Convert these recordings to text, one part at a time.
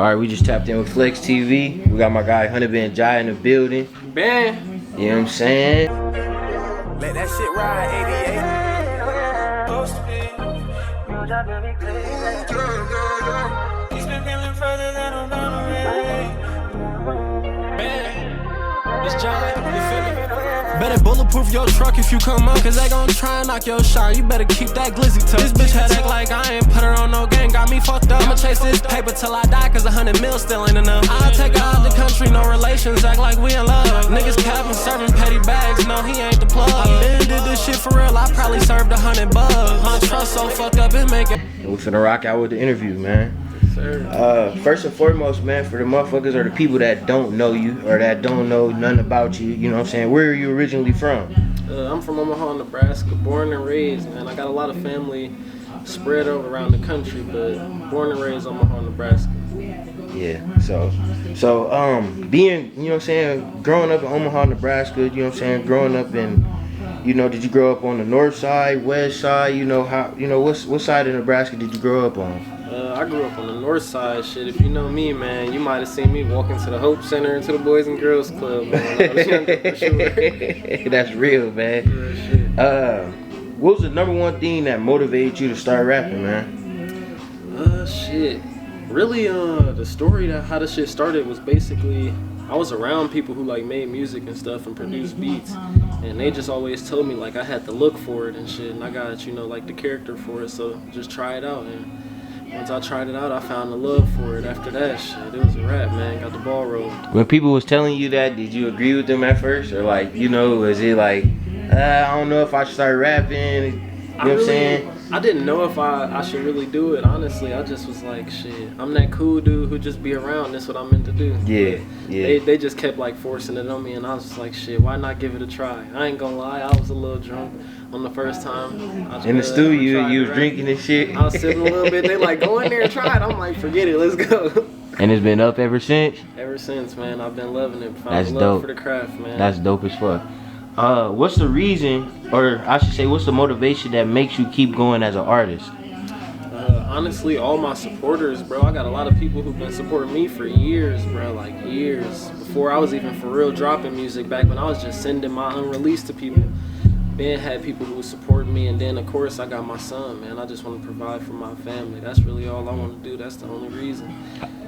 Alright, we just tapped in with Flex TV. We got my guy HUNNIDBANDJY in the building. Man. You know what I'm saying? Let that shit ride, 88. He's been feeling further than I'm Man, it's John, you feel me? Better bulletproof your truck if you come up, cause they gon' try and knock your shine. You better keep that glizzy tuck. This bitch had act like I ain't put her on no game, got me fucked up. I'ma chase this paper till I die, cause 100 mil still ain't enough. I'll take her out the country, no relations, act like we in love. Niggas capping, serving petty bags, no he ain't the plug. I been did this shit for real, I probably served 100 bucks. My trust so fucked up, it make it. We finna rock out with the interview, man. First and foremost, man, for the motherfuckers or the people that don't know you or that don't know nothing about you, you know what I'm saying? Where are you originally from? I'm from Omaha, Nebraska, born and raised, man. I got a lot of family spread over around the country, but born and raised Omaha, Nebraska. Yeah, so being, you know what I'm saying, growing up in Omaha, Nebraska, you know what I'm saying, growing up in, you know, did you grow up on the north side, west side, you know, how, you know, what side of Nebraska did you grow up on? I grew up on the north side. Shit, if you know me, man, you might have seen me walking to the Hope Center and to the Boys and Girls Club, man, when I was younger, for sure. That's real, man. Real shit. What was the #1 thing that motivated you to start rapping, man? Shit. Really, the story that how this shit started was basically I was around people who like made music and stuff and produced beats, and they just always told me like I had to look for it and shit, and I got, you know, like the character for it, so just try it out. And once I tried it out, I found the love for it. After that, shit, it was a wrap, man. Got the ball rolling. When people was telling you that, did you agree with them at first, or like, you know, was it like, I don't know if I should start rapping? You know what I'm saying? I didn't know if I should really do it, honestly. I just was like, shit, I'm that cool dude who just be around. That's what I'm meant to do. Yeah, but yeah. They just kept like forcing it on me, and I was just like, shit, why not give it a try? I ain't gonna lie, I was a little drunk on the first time. In the studio, you was drinking and shit? I was sipping a little bit. They like, go in there and try it. I'm like, forget it, let's go. And it's been up ever since? Ever since, man. I've been loving it. That's love dope. for the craft, man. That's dope as fuck. What's the reason, or I should say, what's the motivation that makes you keep going as an artist? Honestly, all my supporters, bro. I got a lot of people who've been supporting me for years, bro. Like years. Before I was even for real dropping music, back when I was just sending my unreleased to people. Ben had people who would support me, and then of course I got my son, man. I just want to provide for my family. That's really all I want to do. That's the only reason.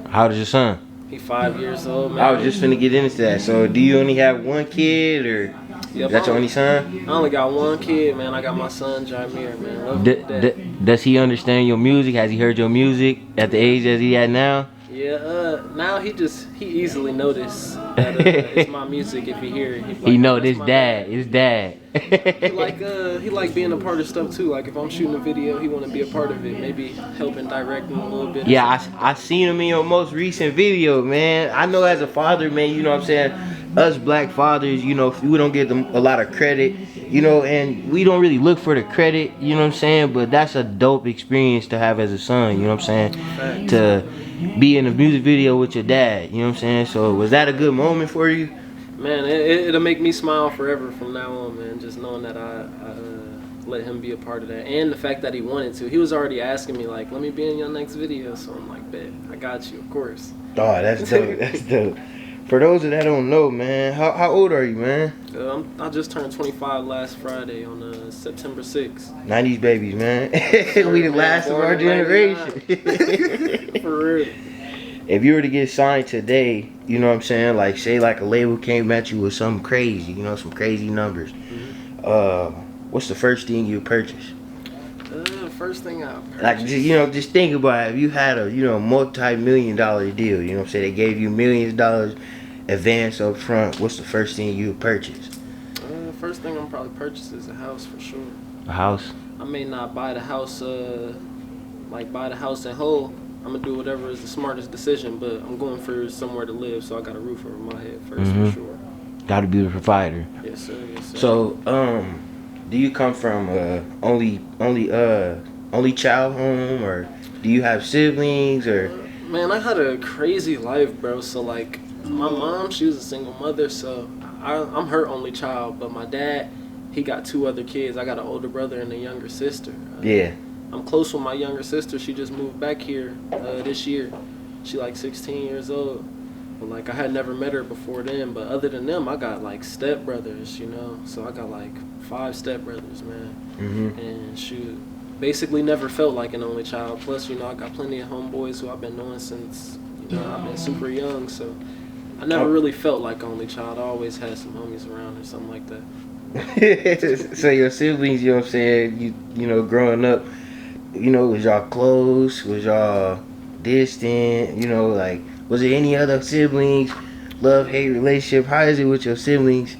How old is your son? He's 5 years old, man. I was just finna get into that. So do you only have one kid, or yep, that's your only son? I only got one kid, man. I got my son, Jameer, man. Love him to death. Does he understand your music? Has he heard your music at the age that he at now? Yeah, now he easily noticed that it's my music if he hear it. He know this dad, his dad. he like being a part of stuff too. Like if I'm shooting a video, he want to be a part of it. Maybe helping direct him a little bit. Yeah, I seen him in your most recent video, man. I know as a father, man, you know what I'm saying? Us black fathers, you know, we don't give them a lot of credit, you know, and we don't really look for the credit, you know what I'm saying? But that's a dope experience to have as a son, you know what I'm saying? Thanks. To be in a music video with your dad, you know what I'm saying? So was that a good moment for you? Man, it'll make me smile forever from now on, man. Just knowing that I let him be a part of that, and the fact that he wanted to. He was already asking me like, let me be in your next video. So I'm like, bet, I got you, of course. Oh, that's dope. That's dope. For those that don't know, man, how old are you, man? I just turned 25 last Friday on September 6th. 90s babies, man. We the last of our generation. For real. If you were to get signed today, you know what I'm saying? Like, say like a label came at you with something crazy, you know, some crazy numbers. What's the first thing you purchase? First thing I purchased. Like, just think about it. If you had a, multi-million-dollar deal, you know what I'm saying? They gave you millions of dollars advance up front. What's the first thing you would purchase? First thing I'm probably purchase is a house for sure. A house? I may not buy the house, buy the house in whole. I'm gonna do whatever is the smartest decision, but I'm going for somewhere to live, so I got a roof over my head first for sure. Gotta be the provider. Yes, sir. Yes, sir. So, do you come from only child home, or do you have siblings, or? Man, I had a crazy life, bro. So like, my mom, she was a single mother, so I'm her only child. But my dad, he got 2 other kids. I got an older brother and a younger sister. Yeah. I'm close with my younger sister. She just moved back here this year. She like 16 years old. But like I had never met her before then. But other than them, I got like stepbrothers, you know. So I got like 5 stepbrothers, man. And shoot, basically never felt like an only child. Plus, you know, I got plenty of homeboys who I've been knowing since, you know, I've been super young. So I never really felt like only child. I always had some homies around or something like that. So your siblings, you know what I'm saying, you know, growing up, you know, was y'all close? Was y'all distant? You know, like, was there any other siblings? Love, hate relationship? How is it with your siblings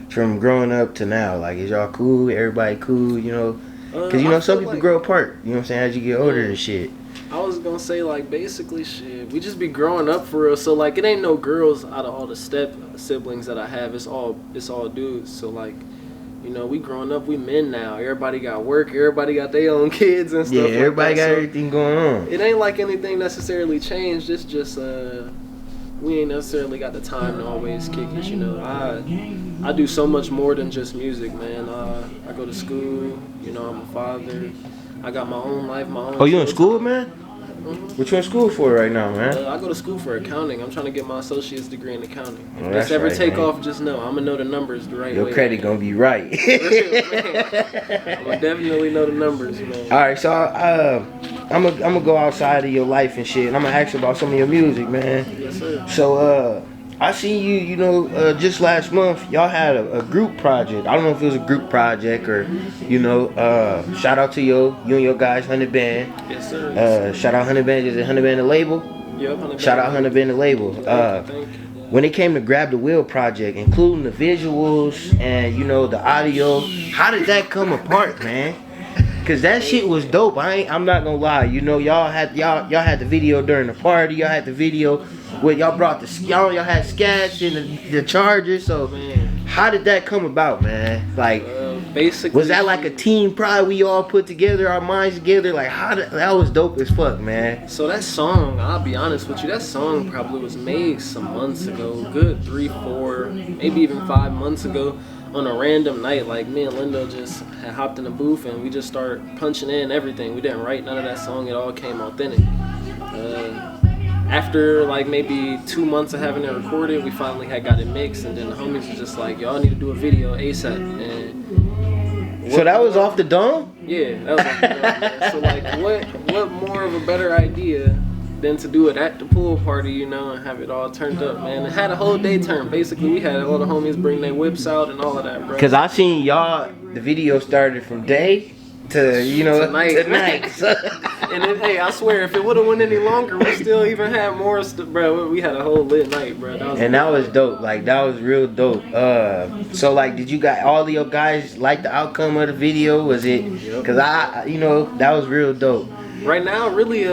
from growing up to now? Like, is y'all cool? Everybody cool? You know, because you know some people grow apart. You know what I'm saying? As you get older and shit. I was gonna say, like, basically shit, we just be growing up for real. So like, it ain't no girls out of all the step siblings that I have. It's all dudes. So like, you know, we growing up, we men now. Everybody got work. Everybody got their own kids and stuff. Yeah, everybody got everything going on. It ain't like anything necessarily changed. It's just we ain't necessarily got the time to always kick it. You know, I do so much more than just music, man. I go to school. You know, I'm a father. I got my own life, my own. Oh, you in school, man? What you in school for right now, man? I go to school for accounting. I'm trying to get my associate's degree in accounting. If that's this ever right, take man. off, just know I'm gonna know the numbers the right way. Your credit gonna be right. I'm gonna definitely know the numbers, man. All right, so I'm gonna go outside of your life and shit, and I'm gonna ask you about some of your music, man. Yes, sir. So I seen you, you know, just last month, y'all had a group project. I don't know if it was a group project or, you know, shout out to you and your guys, Hunnid Band. Yes, sir. Shout out Hunnid Band. Is it Hunnid Band the label? Yep, HunnidBandJY. Shout out Hunnid Band the label. Thank you. When it came to Grab the Wheel project, including the visuals and, you know, the audio, how did that come apart, man? Cause that shit was dope. I'm not gonna lie. You know, y'all had the video during the party. Y'all had the video where y'all brought y'all had scats and the chargers. So, Man. how did that come about, man? Like, Basically, was that like a team pride we all put together, our minds together? Like, that was dope as fuck, man. So that song, I'll be honest with you, that song probably was made some months ago, good 3, 4, maybe even 5 months ago. On a random night, like me and Lindo just had hopped in the booth and we just started punching in everything. We didn't write none of that song. It all came authentic. After like maybe 2 months of having it recorded, we finally had got it mixed, and then the homies was just like, y'all need to do a video ASAP. And So that was off the dome? Yeah, that was off the dome, man. So like, what more of a better idea than to do it at the pool party, you know, and have it all turned up, man. It had a whole day turn. Basically, we had all the homies bring their whips out and all of that, bro. Cause I seen y'all, the video started from day to, you know, tonight. And then, hey, I swear, if it would have went any longer, we still even had more stuff, bro. We had a whole lit night, bro. That was dope. Like, that was real dope. So like, did you guys, all of your guys like the outcome of the video? Was it? Cause you know, that was real dope. Right now, really,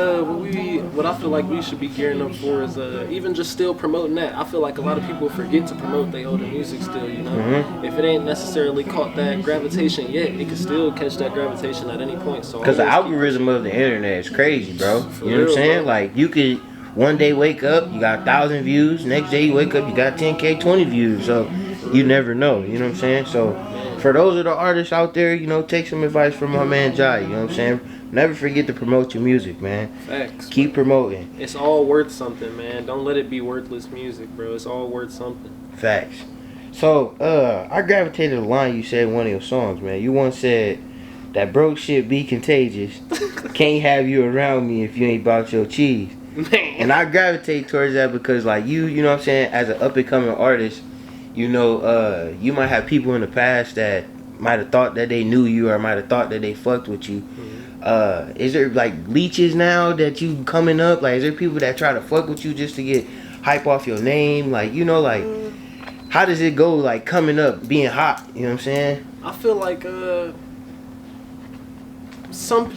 what I feel like we should be gearing up for is even just still promoting that. I feel like a lot of people forget to promote their older music still, you know? If it ain't necessarily caught that gravitation yet, it can still catch that gravitation at any point. So because the algorithm of the internet is crazy, bro. You know what I'm saying? Bro. Like, you could one day wake up, you got 1,000 views. Next day you wake up, you got 10K, 20 views. So you never know. You know what I'm saying? So for those of the artists out there, you know, take some advice from my man Jai. You know what I'm saying? Never forget to promote your music, man. Facts. Keep promoting. It's all worth something, man. Don't let it be worthless music, bro. It's all worth something. Facts. So, I gravitated to the line you said in one of your songs, man. You once said that broke shit be contagious. Can't have you around me if you ain't about your cheese. Man. And I gravitate towards that because, like, you know what I'm saying, as an up-and-coming artist, you know, you might have people in the past that might have thought that they knew you or might have thought that they fucked with you. Is there like leeches now that you coming up? Like, is there people that try to fuck with you just to get hype off your name? Like, you know, like, how does it go, like, coming up, being hot? You know what I'm saying? I feel like a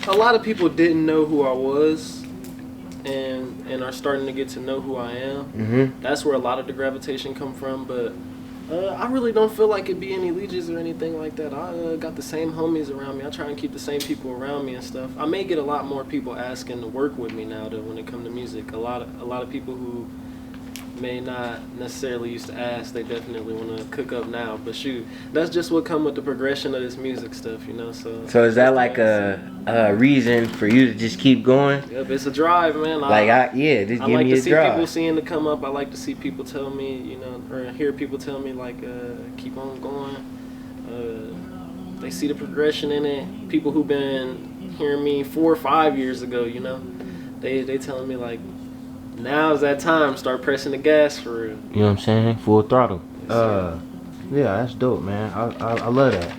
lot of people didn't know who I was and are starting to get to know who I am. That's where a lot of the gravitation come from, but I really don't feel like it be any leeches or anything like that. I got the same homies around me. I try and keep the same people around me and stuff. I may get a lot more people asking to work with me now, though, when it comes to music. A lot of people who may not necessarily used to ask, they definitely want to cook up now. But shoot, that's just what come with the progression of this music stuff, you know. So is that like a reason for you to just keep going? Yep, it's a drive, man. Just give me a drive. I like to see people seeing to come up. I like to see people tell me, you know, or hear people tell me like, keep on going. They see the progression in it. People who've been hearing me 4 or 5 years ago, you know, they telling me like, now's that time. Start pressing the gas for real. You know what I'm saying? Full throttle. Yes, Yeah, that's dope, man. I love that.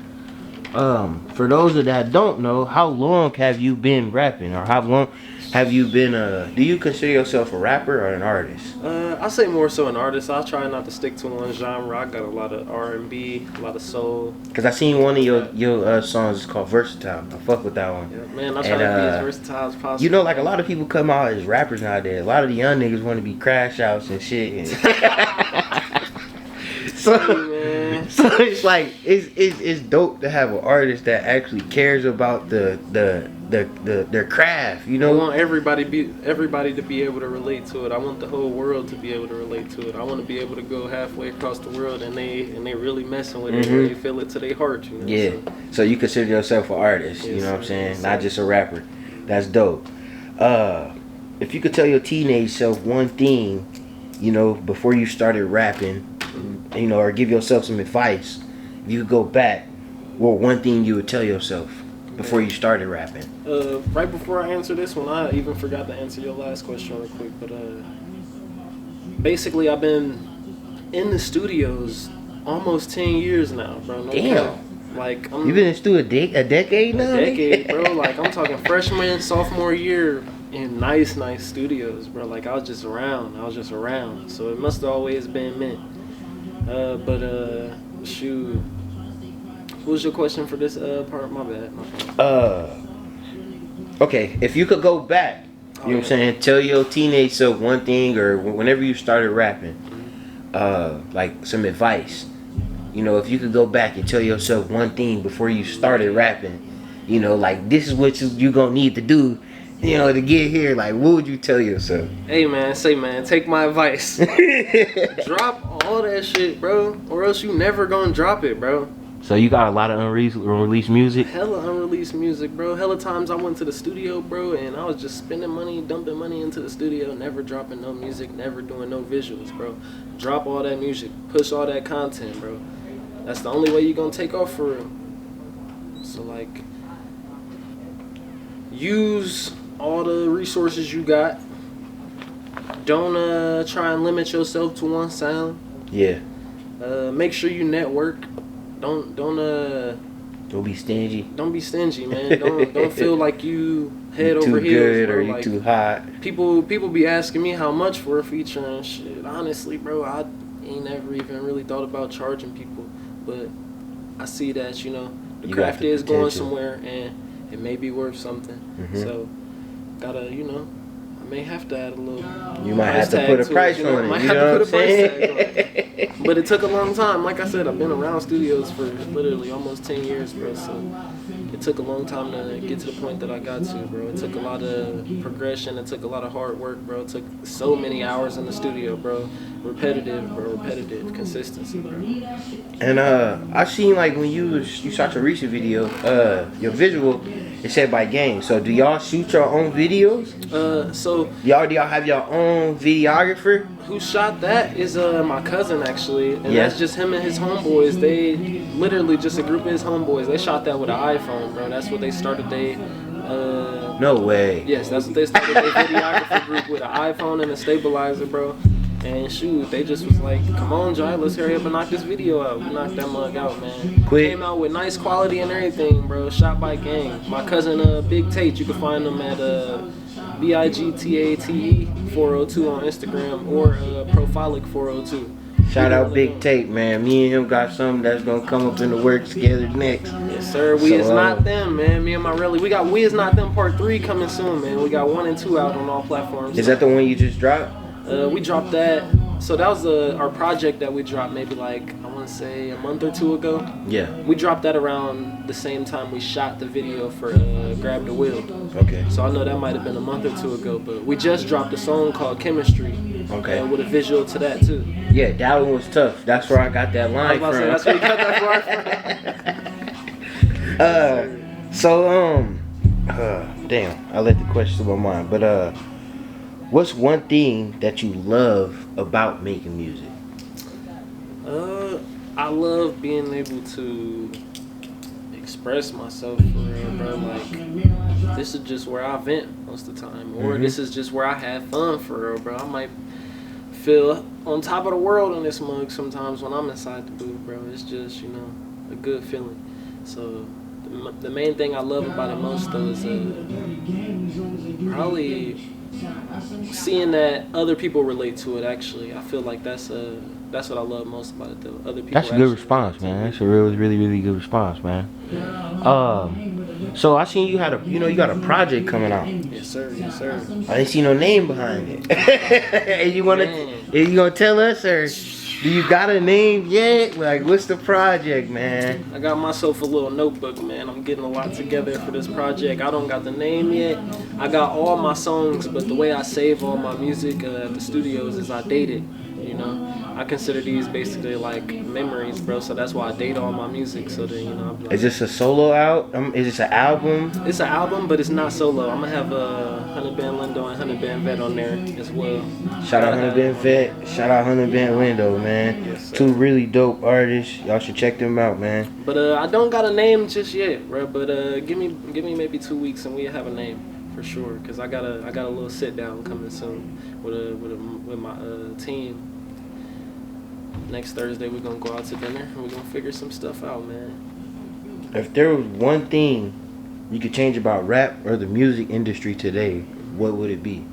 For those that don't know, how long have you been rapping, or how long have you been? Do you consider yourself a rapper or an artist? I say more so an artist. I try not to stick to one genre. I got a lot of R&B, a lot of soul. Cause I seen one of your songs is called Versatile. I fuck with that one. Yeah, man, I try to be as versatile as possible. You know, like a lot of people come out as rappers nowadays. A lot of the young niggas want to be crash outs and shit. So it's like it's dope to have an artist that actually cares about their craft, you know. I want everybody to be able to relate to it. I want the whole world to be able to relate to it. I want to be able to go halfway across the world and they really messing with it. They feel it to their heart, you know. Yeah. So you consider yourself an artist, you know what I'm saying? Yes, not just a rapper. That's dope. If you could tell your teenage self one thing, you know, before you started rapping, you know, or give yourself some advice, if you could go back, what one thing you would tell yourself before you started rapping? Right before I answer this one, I even forgot to answer your last question real quick. But basically, I've been in the studios almost 10 years now, bro. No Damn. cap. Like You've been in the studio a decade now? A decade, bro. Like I'm talking freshman, sophomore year in nice studios, bro. Like I was just around. So it must have always been meant. Shoot. What was your question for this part? My bad. Okay, if you could go back, you know what I'm saying, tell your teenage self one thing, or whenever you started rapping, like some advice. You know, if you could go back and tell yourself one thing before you started rapping, you know, like this is what you gonna need to do, you know, to get here. Like, what would you tell yourself? Hey man, take my advice. Drop all that shit, bro, or else you never gonna drop it, bro. So you got a lot of unreleased music? Hella unreleased music, bro. Hella times I went to the studio, bro, and I was just spending money, dumping money into the studio, never dropping no music, never doing no visuals, bro. Drop all that music, push all that content, bro. That's the only way you're gonna take off for real. So like, use all the resources you got. Don't try and limit yourself to one sound. Yeah. Make sure you network. Don't be stingy. Don't be stingy, man. Don't feel like you head over heels. Too good, bro. or you like, too hot. People be asking me how much for a feature and shit. Honestly, bro, I ain't never even really thought about charging people, but I see that, you know, the craft is going somewhere and it may be worth something. So gotta, you know, I may have to add a little. You might have to put a price on it. Might have to put a price tag on it. But it took a long time. Like I said, I've been around studios for literally almost 10 years, bro. So it took a long time to get to the point that I got to, bro. It took a lot of progression. It took a lot of hard work, bro. It took so many hours in the studio, bro. Repetitive, consistency, bro. And I seen like when you shot your recent video, your visual, it said by Gang. So do y'all shoot your own videos? So do y'all have your own videographer? Who shot that is my cousin actually, and that's just him and his homeboys. They literally just a group of his homeboys. They shot that with an iPhone, bro. That's what they started. No way. Yes, that's what they started. Their videographer group with an iPhone and a stabilizer, bro. And shoot, they just was like, come on, Jai, let's hurry up and knock this video out. We knocked that mug out, man. Quick. Came out with nice quality and everything, bro. Shot by Gang. My cousin, Big Tate, you can find him at BIGTATE 402 on Instagram or Profilic 402. Shout out Big Tate, man. Me and him got something that's gonna come up in the works together next. Yes, sir. We is not them, man. Me and my really, we got We Is Not Them Part 3 coming soon, man. We got 1 and 2 out on all platforms. Is that the one you just dropped? We dropped that. So that was our project that we dropped maybe like, I want want to say a month or two ago. Yeah. We dropped that around the same time we shot the video for Grab the Wheel. Okay. So I know that might have been a month or two ago, but we just dropped a song called Chemistry. Okay. With a visual to that too. Yeah, that one was tough. That's where I got that line from. That's where you got that from. Damn, I let the question slip my mind. But what's one thing that you love about making music? I love being able to express myself for real, bro. Like, this is just where I vent most of the time, or this is just where I have fun for real, bro. I might feel on top of the world in this mug sometimes when I'm inside the booth, bro. It's just, you know, a good feeling. So the main thing I love about it most though is probably seeing that other people relate to it. Actually, I feel like that's what I love most about it though. Other people. That's a good response, man. That's a really good response, man. So I seen you had you got a project coming out. Yes, sir. Yes, sir. I didn't see no name behind it. And you gonna tell us, or do you got a name yet? Like, what's the project, man? I got myself a little notebook, man. I'm getting a lot together for this project. I don't got the name yet. I got all my songs, but the way I save all my music at the studios is I date it, you know. I consider these basically like memories, bro. So that's why I date all my music. So then, you know, I'm like, is this a solo out? Is this an album? It's an album, but it's not solo. I'm gonna have HunnidBand Lindo and HunnidBand Vet on there as well. Shout out HunnidBand Vet. Shout out HunnidBand Lindo, man. Yes, sir. Two really dope artists. Y'all should check them out, man. But I don't got a name just yet, bro. But give me maybe 2 weeks and we'll have a name for sure. Cause I got a little sit down coming soon with my team. Next Thursday we're gonna go out to dinner and we're gonna figure some stuff out, man. If there was one thing you could change about rap or the music industry today, what would it be?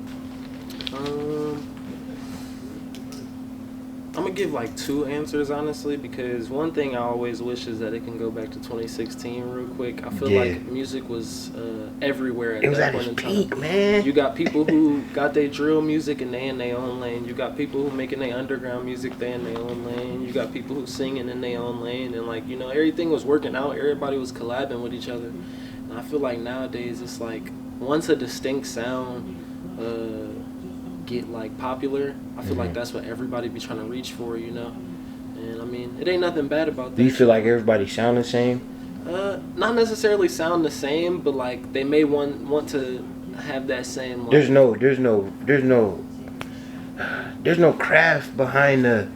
I'm gonna give like 2 answers honestly, because one thing I always wish is that it can go back to 2016 real quick. I feel like music was everywhere at that point in time. Peak, man. You got people who got their drill music and they in their own lane. You got people who making their underground music, they in their own lane. You got people who singing in their own lane, and like, you know, everything was working out. Everybody was collabing with each other. And I feel like nowadays it's like once a distinct sound get like popular, I feel like that's what everybody be trying to reach for, you know. And I mean, it ain't nothing bad about that. Do you feel like everybody sound the same? Not necessarily sound the same, but like they may want to have that same. Like, there's no craft behind the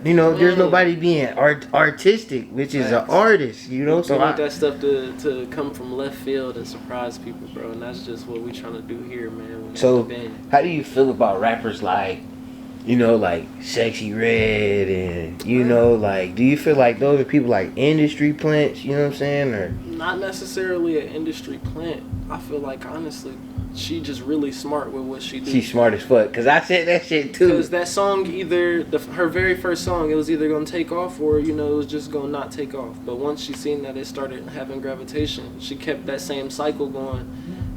you know. There's nobody being artistic, which is an artist, you know. So I want that stuff to come from left field and surprise people, bro. And that's just what we trying to do here, man. So how do you feel about rappers like, you know, like Sexy Red and, you know, like, do you feel like those are people like industry plants, you know what I'm saying? Or not necessarily an industry plant. I feel like honestly, she just really smart with what she do. She's smart as fuck. Cause I said that shit too. Cause that song, either her very first song, it was either gonna take off or, you know, it was just gonna not take off. But once she seen that it started having gravitation, she kept that same cycle going.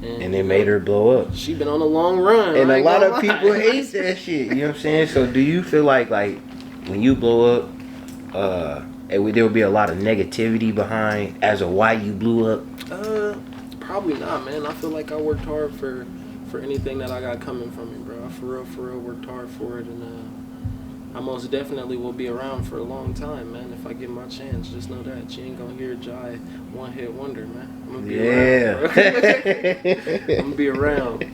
And it made her blow up. She been on a long run. And a lot of people hate that shit. You know what I'm saying? So do you feel like when you blow up, there will be a lot of negativity behind as to why you blew up? Probably not, man. I feel like I worked hard for anything that I got coming from me, bro. I for real worked hard for it, and I most definitely will be around for a long time, man. If I get my chance, just know that you ain't gonna hear Jai one-hit wonder, man. I'm gonna be around, bro. I'm gonna be around.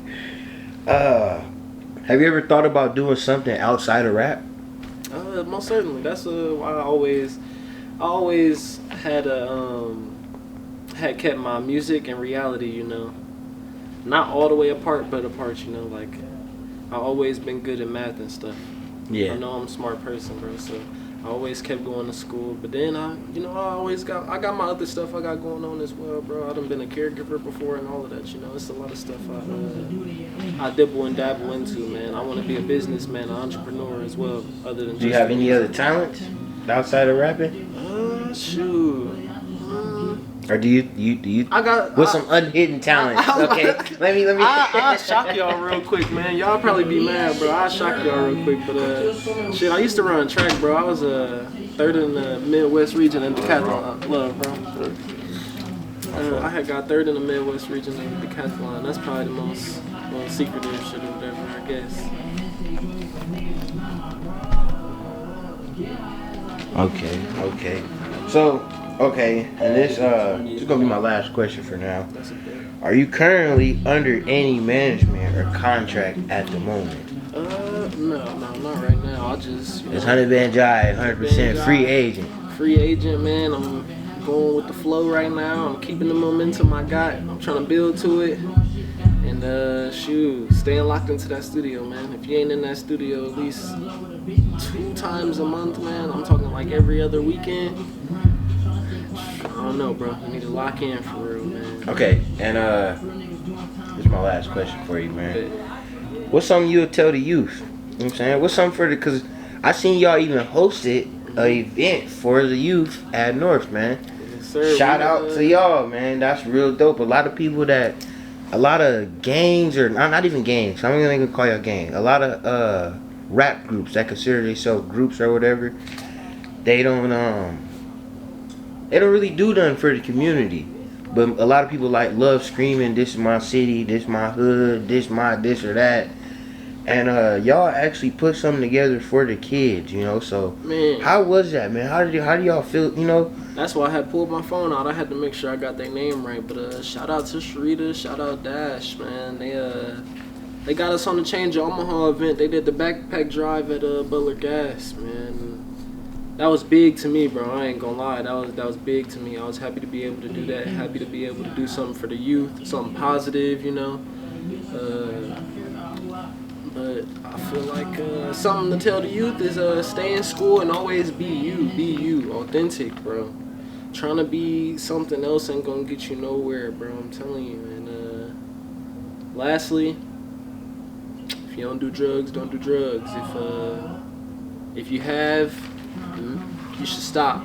Have you ever thought about doing something outside of rap? Most certainly. That's why I always had kept my music and reality, you know, not all the way apart, but apart, you know. Like, I always been good at math and stuff. Yeah. I know I'm a smart person, bro. So I always kept going to school. But then I got my other stuff I got going on as well, bro. I done been a caregiver before and all of that, you know. It's a lot of stuff I dibble and dabble into, man. I want to be a businessman, an entrepreneur as well. Other than do you have any other talents outside of rapping? Shoot. Or do you? I got with some unhidden talents. Okay, let me. I'll shock y'all real quick, man. Y'all probably be mad, bro. I'll shock y'all real quick, but shit, I used to run track, bro. I was third in the Midwest region in decathlon, bro. I had got third in the Midwest region in decathlon. That's probably the most secretive shit or whatever, I guess. Okay. So, okay, and this is gonna be my last question for now. Are you currently under any management or contract at the moment? No, not right now. I just It's HunnidBandJY, 100% free agent. Free agent, man. I'm going with the flow right now. I'm keeping the momentum I got. I'm trying to build to it. And staying locked into that studio, man. If you ain't in that studio at least 2 times a month, man, I'm talking like every other weekend. I don't know, bro. You need to lock in for real, man. Okay, and this is my last question for you, man. What's something you'll tell the youth? You know what I'm saying? What's something because I seen y'all even hosted an event for the youth at North, man. Yes, sir. Shout out to y'all, man. That's real dope. A lot of gangs, or not even gangs, I'm not even gonna call y'all gang. A lot of rap groups that consider themselves groups or whatever, they don't really do nothing for the community. But a lot of people love screaming, "This is my city, this is my hood, this or that." And y'all actually put something together for the kids, you know. So man, how was that, man? How do y'all feel, you know? That's why I had pulled my phone out. I had to make sure I got their name right. But shout out to Sharita, shout out Dash, man. They got us on the Change of Omaha event. They did the backpack drive at Butler Gas, man. That was big to me, bro. I ain't gonna lie. That was big to me. I was happy to be able to do that. Happy to be able to do something for the youth, something positive, you know. But I feel like something to tell the youth is stay in school and always be you, authentic, bro. Trying to be something else ain't gonna get you nowhere, bro. I'm telling you. And lastly, if you don't do drugs, don't do drugs. If you have, you should stop.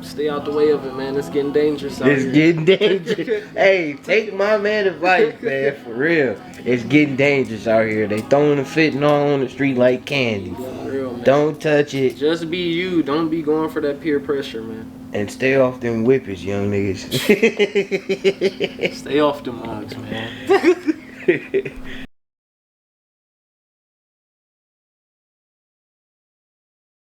Stay out the way of it, man. It's getting dangerous out here. It's getting dangerous. Hey, take my man advice, man, for real. It's getting dangerous out here. They throwing the fentanyl on the street like candy. For real, man. Don't touch it. Just be you. Don't be going for that peer pressure, man. And stay off them whippers, young niggas. Stay off them mugs, man.